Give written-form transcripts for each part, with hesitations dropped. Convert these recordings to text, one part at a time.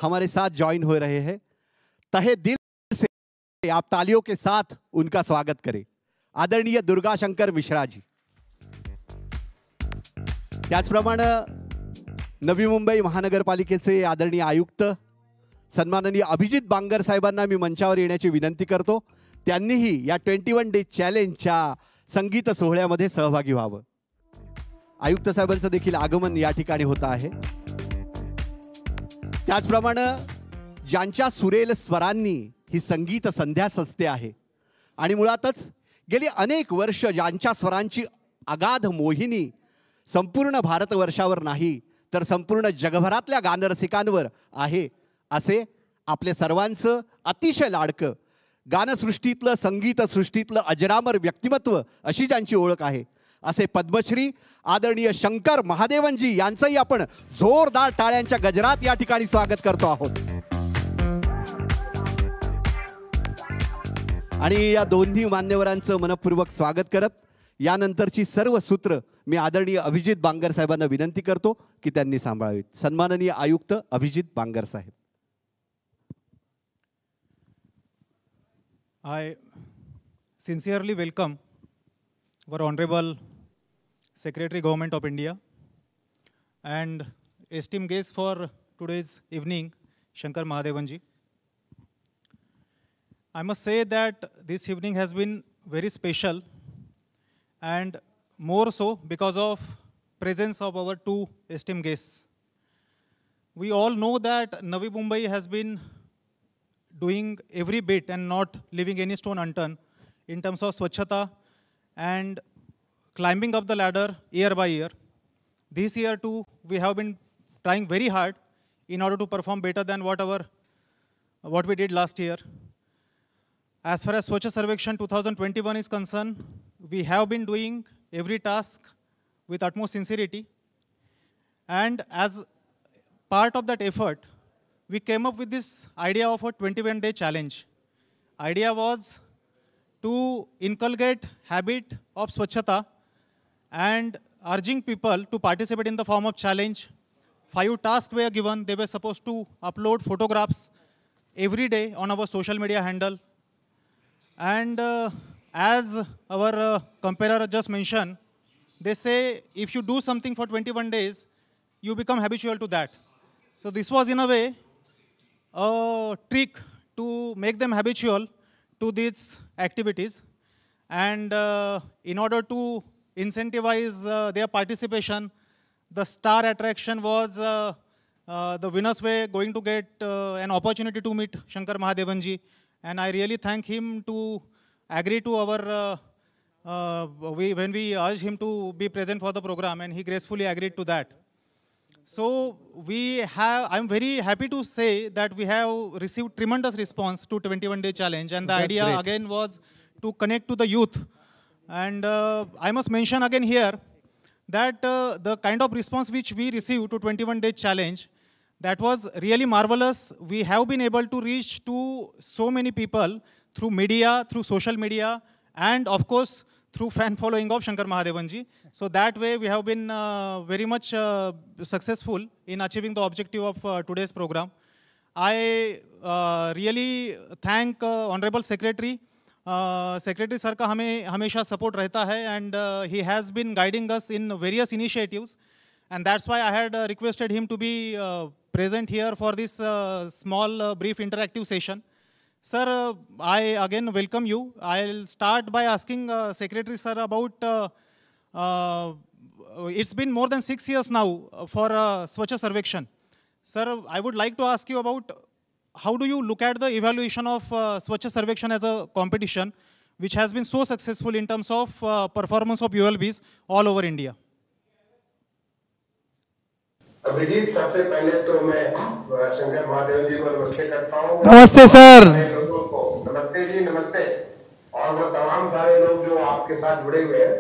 हमारे साथ ज्वाइन हो रहे हैं। तहे दिल से आप तालियों के साथ उनका स्वागत करें। आदरणीय दुर्गा शंकर मिश्रा जी। त्याचप्रमाणे नवी मुंबई महानगरपालिकेचे आदरणीय आयुक्त सन्माननीय अभिजित बांगर साहेबांना मी मंचावर येण्याची विनंती करतो। त्यांनीही या 21 डे चॅलेंजच्या संगीत सोहळ्यामध्ये सहभागी व्हावं। आयुक्त साहेबांचं देखील आगमन या ठिकाणी होत आहे। त्याचप्रमाणे ज्यांच्या सुरेल स्वरांनी ही संगीत संध्या सजते आहे आणि मुळातच गेली अनेक वर्ष ज्यांच्या स्वरांची अगाध मोहिनी संपूर्ण भारतवर्षावर नाही तर संपूर्ण जगभरातल्या गानरसिकांवर आहे, असे आपले सर्वांचं अतिशय लाडकं गानसृष्टीतलं संगीतसृष्टीतलं अजरामर व्यक्तिमत्व अशी ज्यांची ओळख आहे असे पद्मश्री आदरणीय शंकर महादेवनजी यांचंही आपण जोरदार टाळ्यांच्या गजरात या ठिकाणी स्वागत करतो आहोत। आणि या दोन्ही मान्यवरांचं मनपूर्वक स्वागत करत यानंतरची सर्व सूत्र मी आदरणीय अभिजित बांगर साहेबांना विनंती करतो की त्यांनी सांभाळावीत। सन्माननीय आयुक्त अभिजित बांगर साहेब। I sincerely welcome our Honorable Secretary Government of India and esteemed guest for today's evening, Shankar Mahadevanji. I must say that this evening has been very special and more so because of presence of our two esteemed guests. We all know that Navi Mumbai has been doing every bit and not leaving any stone unturned in terms of Swachhata and climbing up the ladder year by year. This year too, we have been trying very hard in order to perform better than what we did last year. As far as Swachh Sarvekshan 2021 is concerned, we have been doing every task with utmost sincerity. And as part of that effort, we came up with this idea of a 21-day challenge. Idea was to inculcate habit of Swachhata and urging people to participate in the form of challenge. 5 tasks were given. They were supposed to upload photographs every day on our social media handle. And as our comparer just mentioned, they say if you do something for 21 days, you become habitual to that. So this was in a way a trick to make them habitual to these activities. And in order to incentivize their participation, the star attraction was the winners were going to get an opportunity to meet Shankar Mahadevanji. And I really thank him to agree to our, when we urged him to be present for the program, and he gracefully agreed to that. So I'm very happy to say that we have received tremendous response to 21-day challenge, and the idea great. Again was to connect to the youth. And I must mention again here that the kind of response which we received to 21-day challenge, that was really marvelous. We have been able to reach to so many people through media, through social media, and of course through fan following of Shankar Mahadevanji. So that way we have been very much successful in achieving the objective of today's program. I really thank Honorable Secretary. Secretary sir का हमें हमेशा support रहता है, and he has been guiding us in various initiatives, and that's why I had requested him to be present here for this small brief interactive session. Sir, I again welcome you. I'll start by asking Secretary sir about, it's been more than 6 years now for Swachh Sarvekshan. Sir, I would like to ask you about how do you look at the evaluation of Swachh Sarvekshan as a competition which has been so successful in terms of performance of ULBs all over India? Abhijit, सबसे पहले तो मैं शंकर महादेव जी को नमस्ते करता हूँ। नमस्ते sir. लोगों को नमस्ते जी, नमस्ते। और वो तमाम सारे लोग जो आपके साथ जुड़े हुए हैं,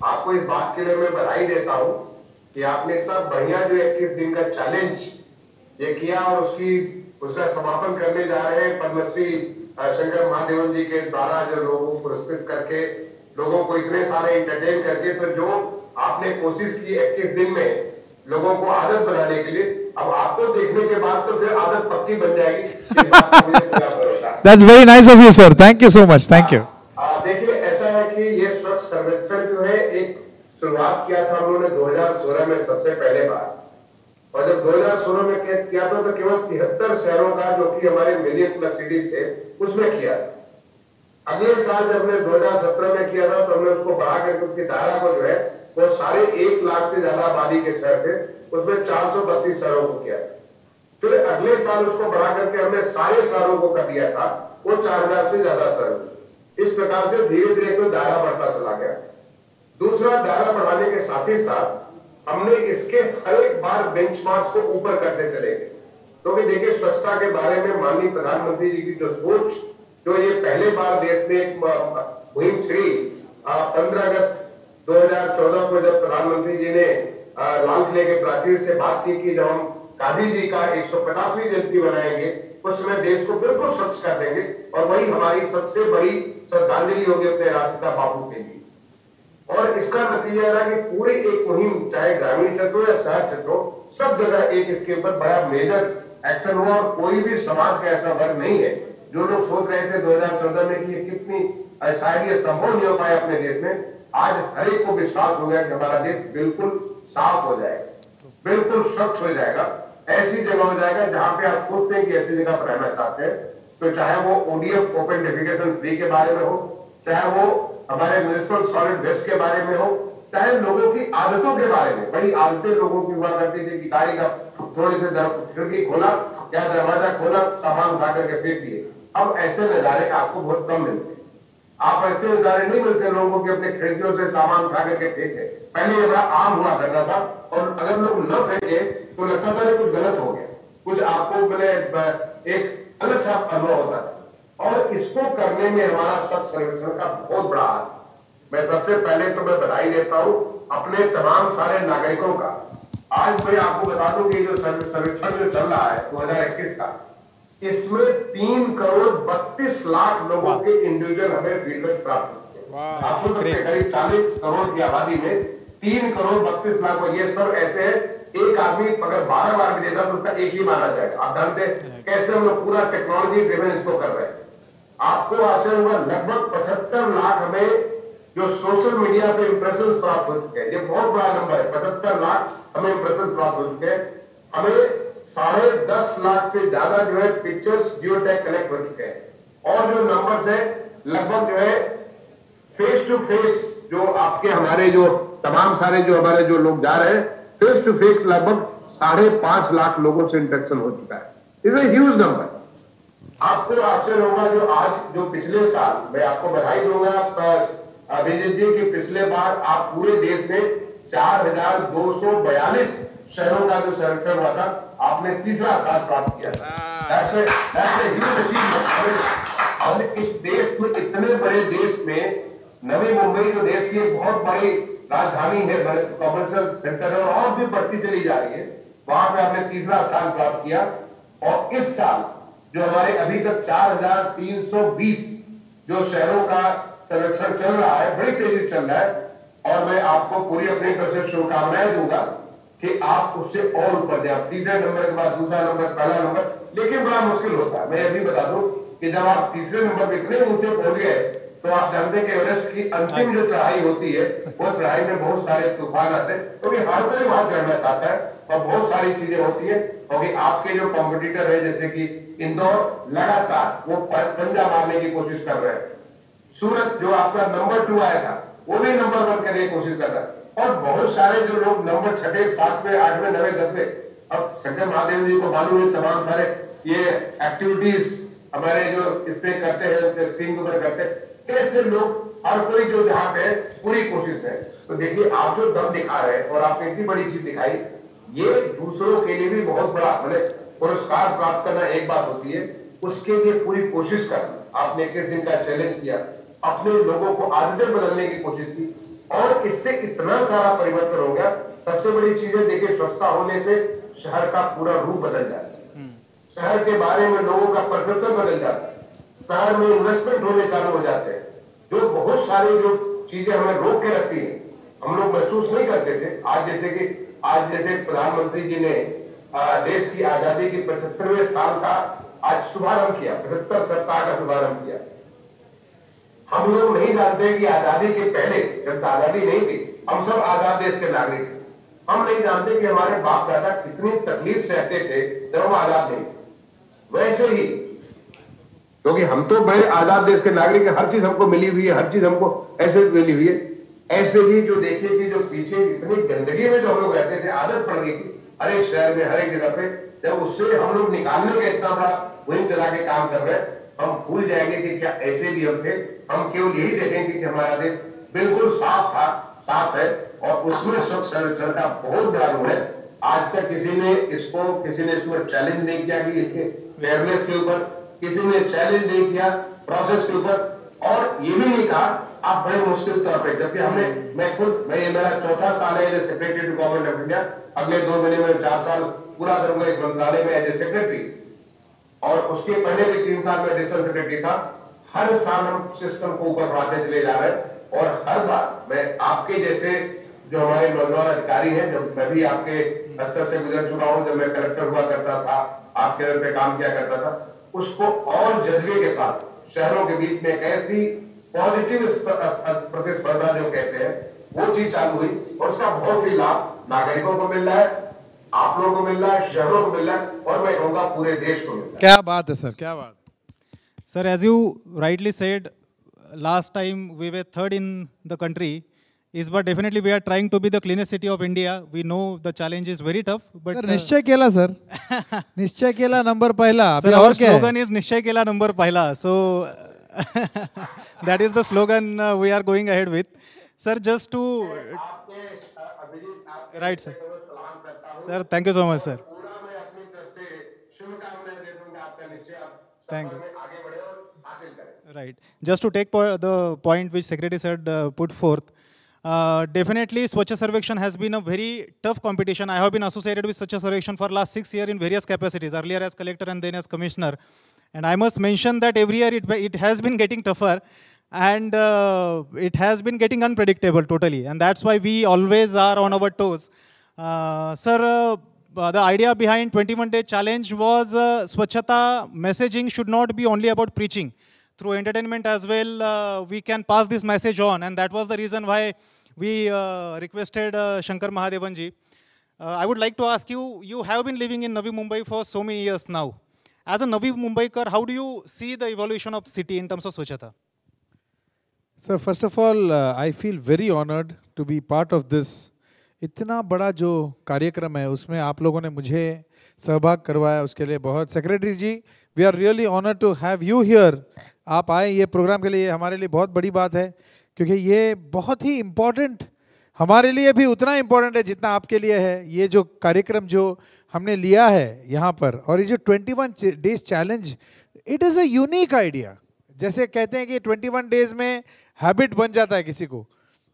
आपको इस बात के लिए मैं बधाई देता हूँ कि आपने सब बढ़िया जो 21 दिन का चैलेंज ये किया और उसका समापन करने जा रहे हैं पद्मश्री शंकर महादेवन जी के द्वारा जो लोगों को पुरस्कृत करके लोगों को इतने सारे एंटरटेन करके। तो जो आपने कोशिश की 21 दिन में लोगों को आदत बनाने के लिए, अब आपको देखने के बाद तो फिर आदत पक्की बन जाएगी, इस बात का मुझे पूरा भरोसा है। That's very nice of you, sir. Thank you so much. Thank you. देखिए ऐसा है कि ये स्वच्छ सर्वेक्षण जो है एक शुरुआत किया था हम लोगों ने 2016 में सबसे पहले बार, और जब 2016 में किया था तो केवल 73 शहरों का जो कि हमारे मिलियन प्लस सिटीज थे उसमें किया। अगले साल जब हमने 2017 में किया था तो हमने उसको बढ़ा करके उसकी दायरा को जो है वो 1.5 लाख से ज्यादा आबादी के शहर थे उसमें 432 शहरों को किया। फिर अगले साल उसको बढ़ा करके हमने सारे शहरों को कर दिया था वो 4000 से ज्यादा शहर। इस प्रकार से धीरे धीरे तो दायरा बढ़ता चला गया। दूसरा, दायरा बढ़ाने के साथ ही साथ हमने इसके हर एक बार बेंचमार्क्स को ऊपर करते चले गए, क्योंकि देखिए स्वच्छता के बारे में माननीय प्रधानमंत्री जी की जो सोच, जो ये पहले बार देश में एक मुहिम छड़ी 15 अगस्त 2014 को जब प्रधानमंत्री जी ने लाल किले के प्राचीर से बात की कि जब हम गांधी जी का 150वीं जयंती मनाएंगे उस समय देश को बिल्कुल स्वच्छ कर देंगे, और वही हमारी सबसे बड़ी श्रद्धांजलि होगी अपने राष्ट्रपिता बापू के लिए। और इसका नतीजा रहा कि पूरी एक मुहिम, चाहे ग्रामीण क्षेत्रों या शहर क्षेत्रों, सब जगह एक इसके ऊपर बड़ा मेजर एक्शन हुआ, और कोई भी समाज का ऐसा वर्ग नहीं है जो लोग सोच रहे थे 2014 में कि ये कितनी शायद ये संभव नहीं हो पाए अपने देश में। आज हर एक को विश्वास हो गया कि हमारा देश बिल्कुल साफ हो जाएगा, बिल्कुल स्वच्छ हो जाएगा, ऐसी जगह हो जाएगा जहां पे आप सोचते हैं कि ऐसी जगह पर रहना चाहते हैं। तो चाहे वो ओडीएफ ओपन डेफिकेशन फ्री के बारे में हो, चाहे वो हमारे म्युनिसिपल सॉलिड वेस्ट के बारे में हो, चाहे लोगों की आदतों के बारे में। बड़ी आदतें लोगों की हुआ करती थी कि गाड़ी का थोड़ी सी खिड़की खोला या दरवाजा खोला, सामान उठा करके फेंक दिए। अब ऐसे नजारे आपको बहुत कम मिलते हैं। आप ऐसे नजारे नहीं मिलते लोगों के अपने खिड़कियों से सामान उठा करके फेंके। पहले ये बड़ा आम हुआ करता था, और अगर लोग न फेंके तो लगता था कि कुछ गलत हो गया, कुछ आपको मैंने एक अलग सा अनुभव होता है। और इसको करने में हमारा स्वच्छ सर्वेक्षण का बहुत बड़ा हाथ। मैं सबसे पहले तो मैं बधाई देता हूं अपने तमाम सारे नागरिकों का। आज मैं आपको बता दूं कि जो सर्वेक्षण जो चल रहा है 2021 का, इसमें 3,32,00,000 लोगों के इंडिविजुअल हमें फीडबैक प्राप्त हुए। आप सोच सकते हैं करीब 40 करोड़ की आबादी में 3,32,00,000 ये सब ऐसे है। एक आदमी अगर 12 बार भी देता तो उसका एक ही माना जाएगा। आप जानते हैं कैसे हम लोग पूरा टेक्नोलॉजी ड्रिवन इसको कर रहे हैं। आपको आश्चर्य हुआ, लगभग 75 लाख हमें जो सोशल मीडिया पे इंप्रेशन प्राप्त हो चुके हैं। ये बहुत बड़ा नंबर है, 75 लाख हमें इंप्रेशन प्राप्त हो चुके हैं। हमें 10.5 लाख से ज्यादा जो है पिक्चर्स जियो टैग कलेक्ट हो चुके हैं। और जो नंबर्स है लगभग जो है फेस टू फेस, जो आपके हमारे जो तमाम सारे जो हमारे जो लोग जा रहे हैं फेस टू फेस, लगभग 5.5 लाख लोगों से इंटरेक्शन हो चुका है। Is a huge number. आपको आश्चर्य होगा जो आज जो पिछले साल, मैं आपको बधाई दूंगा अभिजीत जी की पिछले बार आप पूरे देश में 4,242 शहरों का जो सर्वेक्षण हुआ था, आपने तीसरा स्थान प्राप्त किया। और इस देश में, इतने बड़े देश में, नवी मुंबई जो देश की बहुत बड़ी राजधानी है, कॉमर्शियल सेंटर है और भी बढ़ती चली जा रही है, वहां पे आपने तीसरा स्थान प्राप्त किया। और इस साल जो हमारे अभी तक 4,320 जो शहरों का सर्वेक्षण चल रहा है, बड़ी तेजी से चल रहा है, और मैं आपको पूरी अपनी तरफ से शुभकामनाएं दूंगा कि आप उससे और ऊपर जाए। तीसरे नंबर के बाद दूसरा नंबर, पहला नंबर, लेकिन बड़ा मुश्किल होता है। मैं ये भी बता दूं कि जब आप तीसरे नंबर पे इतने ऊंचे पहुंच गए तो आप जानते हैं कि एवरेस्ट की अंतिम जो चढ़ाई होती है, वो चढ़ाई में बहुत सारे तूफान आते हैं, क्योंकि हर कोई वहां चढ़ना चाहता है और बहुत सारी चीजें होती है। क्योंकि आपके जो कॉम्पिटिटर है, जैसे कि इंदौर लगातार वो पंजा मारने की कोशिश कर रहे हैं, सूरत जो आपका नंबर 2 आया था वो भी नंबर 1 करने की कोशिश कर रहा है, और बहुत सारे जो लोग नंबर 6, 7, 8, 9, 10, अब शंकर महादेव जी को मालूम है तमाम सारे ये एक्टिविटीज हमारे जो इसपे करते हैं, स्क्रीन के ऊपर करते हैं, कैसे लोग हर कोई जो जहां पे पूरी कोशिश है। तो देखिए आप जो दम दिखा रहे हैं और आपने इतनी बड़ी चीज दिखाई, ये दूसरों के लिए भी बहुत बड़ा, मतलब पुरस्कार प्राप्त करना एक बात होती है, उसके लिए पूरी कोशिश करना। आपने 21 दिन का चैलेंज किया, अपने लोगों को आदतें बदलने की कोशिश की, और इससे इतना सारा परिवर्तन हो गया। सबसे बड़ी चीज है, देखिए स्वच्छता होने से शहर का पूरा रूप बदल जाता है, शहर के बारे में लोगों का परसेप्शन बदल जाता है, शहर में इन्वेस्टमेंट होने चालू हो जाते हैं। जो बहुत सारी जो चीजें हमें रोक के रखती है, हम लोग महसूस नहीं करते थे। आज जैसे प्रधानमंत्री जी ने देश की आजादी की 75वें साल का आज शुभारंभ किया, 75 सप्ताह का शुभारंभ किया। हम लोग नहीं जानते कि आजादी के पहले, जब आजादी नहीं थी, हम सब आजाद देश के नागरिक थे। हम नहीं जानते कि हमारे बाप दादा कितनी तकलीफ सहते थे जब हम आजाद नहीं थे। वैसे ही, क्योंकि हम तो बड़े आजाद देश के नागरिक हैं, हर चीज हमको मिली हुई है, हर चीज हमको ऐसे मिली हुई है। ऐसे ही जो देखिए कि जो पीछे इतनी गंदगी में जो हम लोग रहते थे, आदत पड़ गई थी हर एक शहर में, हर एक जगह पे, जब उससे हम लोग निकालने का इतना बड़ा मुहिम चला के काम कर रहे हैं, हम भूल जाएंगे कि क्या ऐसे भी हम थे। हम केवल यही देखेंगे कि हमारा देश बिल्कुल साफ था, साफ है, और उसमें स्वच्छ सर्वेक्षण का बहुत बड़ा रोल है। आज तक किसी ने इसको चैलेंज नहीं किया कि इसके फेयरनेस के ऊपर, किसी ने चैलेंज नहीं किया प्रोसेस के ऊपर, और ये भी नहीं कहा आप बड़े मुश्किल तौर पे, जबकि मैं ये मेरा चौथा साल है as a secretary to government of India. अगले 2 महीने में 4 साल पूरा करूंगा इस मंत्रालय में एज ए सेक्रेटरी, और उसके पहले भी 3 साल में एडिशनल सेक्रेटरी था। हर साल हम सिस्टम को ऊपर बढ़ाते चले जा रहे हैं, और हर बार मैं आपके जैसे जो हमारे नौजवान अधिकारी हैं, जब मैं भी आपके स्तर से गुजर चुका हूं, जब मैं कलेक्टर हुआ करता था, आपके स्तर पे काम किया करता था, उसको और जज्बे के साथ शहरों के बीच में एक ऐसी पॉजिटिव प्रतिस्पर्धा जो कहते हैं, वो चीज चालू हुई, और उसका बहुत ही लाभ नागरिकों को मिल रहा है, आप लोगों को मिल रहा है, शहरों को मिल रहा है, और मैं कहूंगा पूरे देश को मिल रहा है। क्या बात है सर, क्या बात। Sir, as you rightly said, last time we were third in the country. Is but definitely we are trying to be the cleanest city of India. We know the challenge is very tough, but sir निश्चय केला sir, निश्चय केला number पहिला। sir, अभी our और क्या है? slogan is निश्चय केला number पहला. So that is the slogan we are going ahead with. Sir, just to right sir. Sir, thank you so much, sir. पूरा मैं अपनी तरफ से शुभकामनाएं दे दूंगा आपका निश्चय आप Thank सफर you. में आगे बढ़े और हासिल करें। Right. Just to take the point which Secretary said put forth, definitely Swachh Sarvekshan has been a very tough competition. I have been associated with Swachh Sarvekshan for last 6 years in various capacities, earlier as collector and then as commissioner. And I must mention that every year it has been getting tougher, and it has been getting unpredictable totally. And that's why we always are on our toes. Sir, the idea behind 21-day challenge was Swachhata messaging should not be only about preaching. Through entertainment as well, we can pass this message on, and that was the reason why we requested Shankar Mahadevan ji. I would like to ask you, you have been living in Navi Mumbai for so many years now. As a Navi Mumbaikar, how do you see the evolution of the city in terms of Swachhata? Sir first of all I feel very honoured to be part of this. इतना बड़ा जो कार्यक्रम है उसमें आप लोगों ने मुझे सहभाग करवाया, उसके लिए बहुत। Secretary ji, we are really honoured to have you here. आप आए ये प्रोग्राम के लिए, हमारे लिए बहुत बड़ी बात है, क्योंकि ये बहुत ही इम्पोर्टेंट, हमारे लिए भी उतना इम्पोर्टेंट है जितना आपके लिए है। ये जो कार्यक्रम जो हमने लिया है यहाँ पर, और ये जो 21 days challenge, it is a unique idea. जैसे कहते हैं कि 21 डेज में हैबिट बन जाता है किसी को,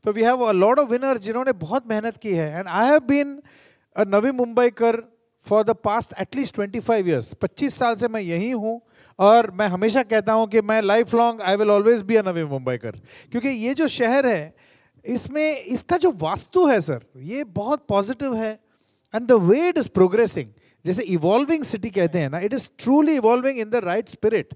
तो we have a lot of winner जिन्होंने बहुत मेहनत की है। And I have been a Navi Mumbaikar for the past at least 25 years. 25 साल से मैं यहीं हूँ, और मैं हमेशा कहता हूँ कि मैं lifelong I will always be a Navi Mumbaikar, क्योंकि ये जो शहर है इसमें इसका जो वास्तु है सर, ये बहुत पॉजिटिव है। And the way it is progressing, जैसे इवॉल्विंग सिटी कहते हैं ना, it is truly evolving in the right spirit.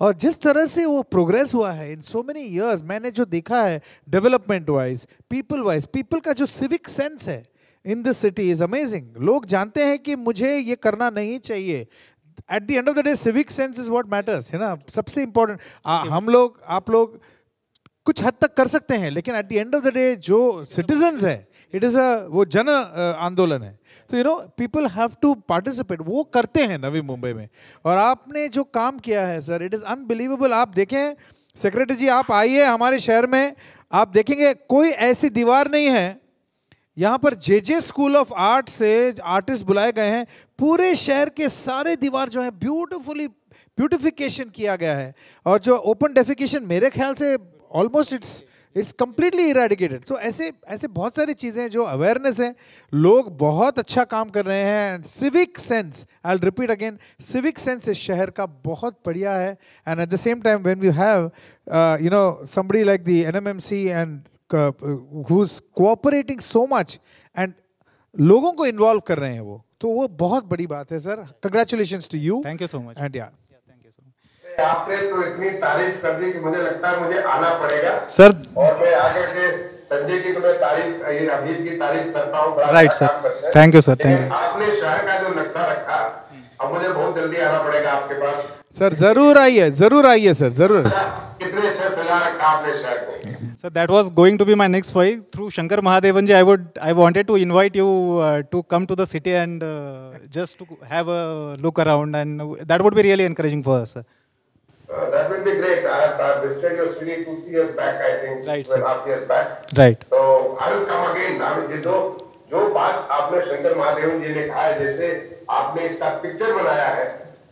और जिस तरह से वो प्रोग्रेस हुआ है इन सो मेनी ईयर्स, मैंने जो देखा है डेवलपमेंट वाइज, पीपल का जो सिविक सेंस है in this city is amazing. लोग जानते हैं कि मुझे ये करना नहीं चाहिए। Eight the end of the day civic sense is what matters, है ना, सबसे इंपॉर्टेंट। हम लोग, आप लोग कुछ हद तक कर सकते हैं, लेकिन at the end of the day जो सिटीजन्स है, इट इज़ वो जन आंदोलन है। तो you know people have to participate, वो करते हैं नवी मुंबई में। और आपने जो काम किया है सर, इट इज़ अनबिलीवेबल। आप देखें सेक्रेटरी जी, आप आइए हमारे शहर में, आप देखेंगे कोई ऐसी दीवार नहीं है। यहाँ पर जे स्कूल ऑफ आर्ट से आर्टिस्ट बुलाए गए हैं, पूरे शहर के सारे दीवार जो है ब्यूटिफिकेशन किया गया है। और जो ओपन डेफिकेशन, मेरे ख्याल से ऑलमोस्ट इट्स कंप्लीटली इरेडिकेटेड। तो ऐसे बहुत सारी चीज़ें जो अवेयरनेस है, लोग बहुत अच्छा काम कर रहे हैं। Civic sense, I will repeat again, civic sense इस शहर का बहुत बढ़िया है। And at the same time when we have you know somebody like the NMMC and who's cooperating so much, and लोगों को इन्वॉल्व कर रहे हैं वो बहुत बड़ी बात है sir. Congratulations to you. Thank you so much. And या Thank you so much. आपने तो इतनी तारीफ कर दी कि मुझे लगता है मुझे आना पड़ेगा Sir, और मैं आगे के संजय की तो मैं तारीफ ये अभिजीत की तारीफ करता हूँ. बड़ा Right, अच्छा sir. काम करते हैं. Thank you, sir. Thank लेकिन आपने शहर का जो नक्शा रखा, अब मुझे बहुत जल्दी आना पड़ेगा आपके पास. सर जरूर आइए सर जरूर. कितने अच्छे सजा रखा आपने शहर को. sir, that was going to be my next point. Through Shankar Mahadevan ji, I wanted to invite you to come to the city and just to have a look around, and that would be really encouraging for us, sir. That will be great. I visited your city 2-3 years back, I think. Right, 2.5 years back. Right. So I will come again. I mean, जो बात आपने शंकर महादेवन जी ने कहा है, जैसे आपने इसका picture बनाया है,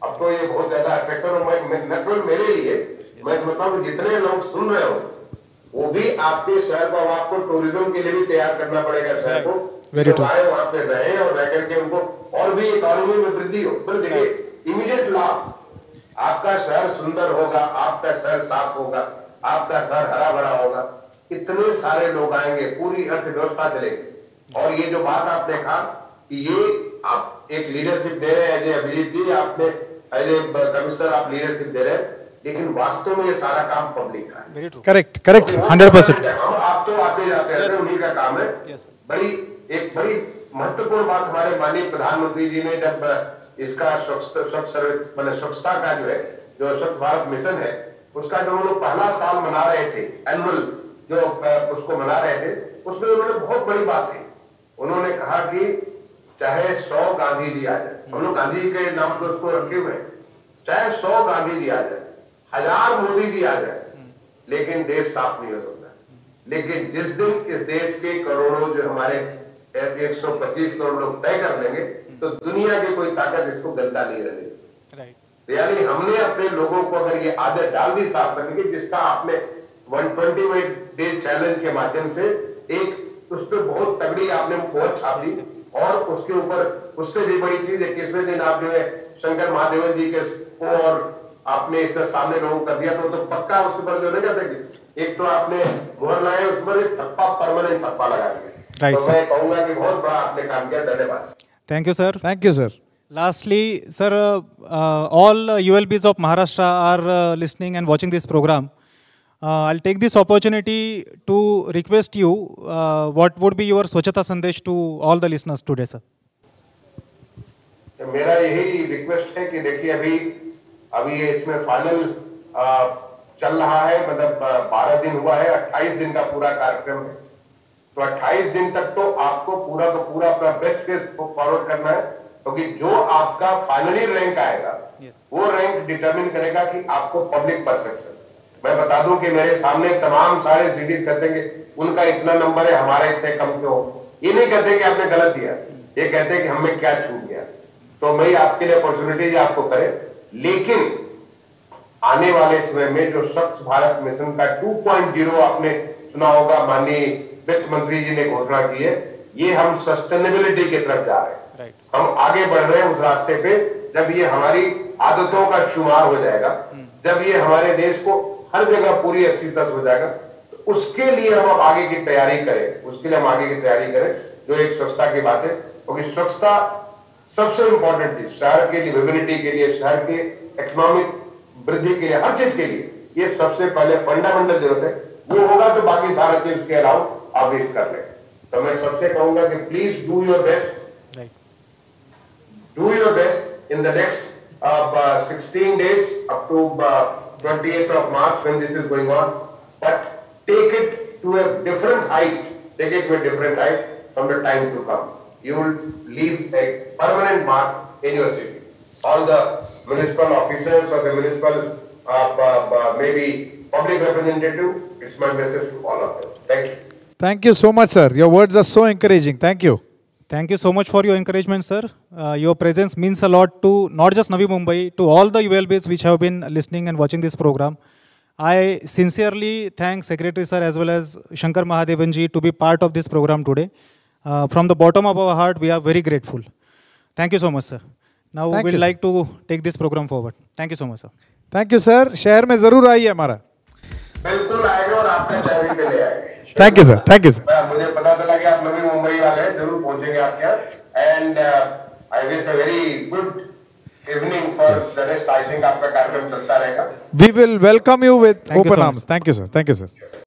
अब तो ये बहुत ज्यादा अट्रैक्टिव है. न केवल मेरे लिए, मैं समझता हूँ जितने लोग सुन रहे हो, वो भी आपके शहर को, आपको टूरिज्म के लिए भी तैयार करना पड़ेगा शहर को. Very true. वहाँ पे रहे और रह करके उनको और भी इकोनॉमी में वृद्धि हो. तो देखिए, इमीडिएट लाभ, आपका शहर सुंदर होगा, आपका शहर साफ होगा, आपका शहर हरा भरा होगा, इतने सारे लोग आएंगे, पूरी अर्थव्यवस्था चलेगी. और ये जो बात आपने कहा कि ये आप एक लीडरशिप दे रहे हैं, जय अभिजीत जी, आपने एज ए कमिश्नर आप लीडरशिप दे रहे हैं, लेकिन वास्तव में ये सारा काम पब्लिक का है. करेक्ट 100%. हम आप तो आते जाते रहते हैं, उन्हीं का काम है. Yes, sir. बड़ी महत्वपूर्ण बात हमारे माननीय प्रधानमंत्री जी ने जब इसका स्वच्छता का जो है, जो स्वच्छ भारत मिशन है, उसका जो उन्होंने पहला साल मना रहे थे, एनुअल जो उसको मना रहे थे, उसमें उन्होंने बहुत बड़ी बात कही. उन्होंने कहा कि चाहे 100 गांधी जी आ जाए, हम लोग गांधी जी के नाम पे उसको रखे हुए हैं, चाहे 100 गांधी जी आ जाए, 1000 मोदी जी आ जाए, लेकिन देश साफ नहीं हो सकता. लेकिन जिस दिन इस देश के करोड़ों जो हमारे 125 करोड़ लोग तय कर लेंगे, तो दुनिया की कोई ताकत इसको गंदा नहीं रहेगी. Right. यानी हमने अपने लोगों को अगर ये आदत डाल दी साफ करने की, जिसका आपने 120 डे चैलेंज के माध्यम से एक उस पर बहुत तगड़ी आपने पोस्ट छापी, और उसके ऊपर उससे भी बड़ी चीज 21वें दिन आप जो है शंकर महादेवन जी के को और आपने इससे सामने लोगों कर दिया, तो पक्का उसके ऊपर जो नहीं कर देंगे, एक तो आपने मोहर लाए, उस पर एक ठप्पा, परमानेंट ठप्पा लगा दिया. Right, तो मैं कहूंगा कि बहुत बड़ा आपने काम किया. धन्यवाद. Thank you, sir. Thank you sir. Lastly, sir, all ULBs of Maharashtra are listening and watching this program. I'll take this opportunity to request you, what would be your Swachhata Sandesh to all the listeners today, sir? मेरा यही request है कि देखिए, अभी ये इसमें final चल रहा है, मतलब 12 दिन हुआ है, 28 दिन का पूरा कार्यक्रम है. तो 28 दिन तक तो आपको पूरा अपना बेस्ट केस फॉरवर्ड करना है, क्योंकि जो आपका फाइनली रैंक आएगा, वो रैंक डिटरमिन करेगा कि आपको पब्लिक परसेप्शन. मैं बता दूं कि मेरे सामने तमाम सारे सिटीज कहते हैं कि उनका इतना नंबर है, हमारा इतने कम क्यों. ये नहीं कहते कि आपने गलत दिया, ये कहते हैं कि हमें क्या छूट गया. तो मैं आपके लिए अपॉर्चुनिटी आपको करे, लेकिन आने वाले समय में जो स्वच्छ भारत मिशन का 2.0 आपने सुना होगा, माननीय वित्त मंत्री जी ने घोषणा की है, ये हम सस्टेनेबिलिटी की तरफ जा रहे हैं. Right. हम आगे बढ़ रहे हैं उस रास्ते पे. जब ये हमारी आदतों का शुमार हो जाएगा, जब ये हमारे देश को हर जगह पूरी अच्छी तरह हो जाएगा, तो उसके लिए हम आगे की तैयारी करें, जो एक स्वच्छता की बात है. क्योंकि स्वच्छता सबसे इंपॉर्टेंट चीज, शहर के लिवेबिलिटी के लिए, शहर के इकोनॉमिक वृद्धि के लिए, हर चीज के लिए ये सबसे पहले फंडामेंटल जरूरत है. वो होगा तो बाकी सारा चीज के अलावा आप इस कर लें. तो मैं सबसे कहूंगा कि please do your best. Do your best in the next 16 days up to 28th of March when this is going on. But take it to a different height. Take it to a different height from the time to come. You will leave a permanent mark in your city. All the municipal officers or the municipal maybe public representative, it's my message to all of them. Thank you. Thank you so much, sir. Your words are so encouraging. Thank you. Thank you so much for your encouragement, sir. Your presence means a lot to not just Navi Mumbai, to all the ULBs which have been listening and watching this program. I sincerely thank Secretary sir as well as Shankar Mahadevan ji to be part of this program today. From the bottom of our heart, we are very grateful. Thank you so much, sir. Now Thank we'd you, like to take this program forward. Thank you so much, sir. Thank you, sir. शहर में जरूर आइए हमारा. बिल्कुल आएगा और आपका चाबी पे ले आएंगे. Thank you sir, thank you sir. मुझे पता चला कि आप नवी मुंबई वाले हैं, जरूर पहुंचेंगे आपके यहाँ। And I wish a very good evening for the rest. I think आपका कार्यक्रम चलता रहेगा। We will welcome you with Thank you open so arms. Thank you, sir. Thank you, sir.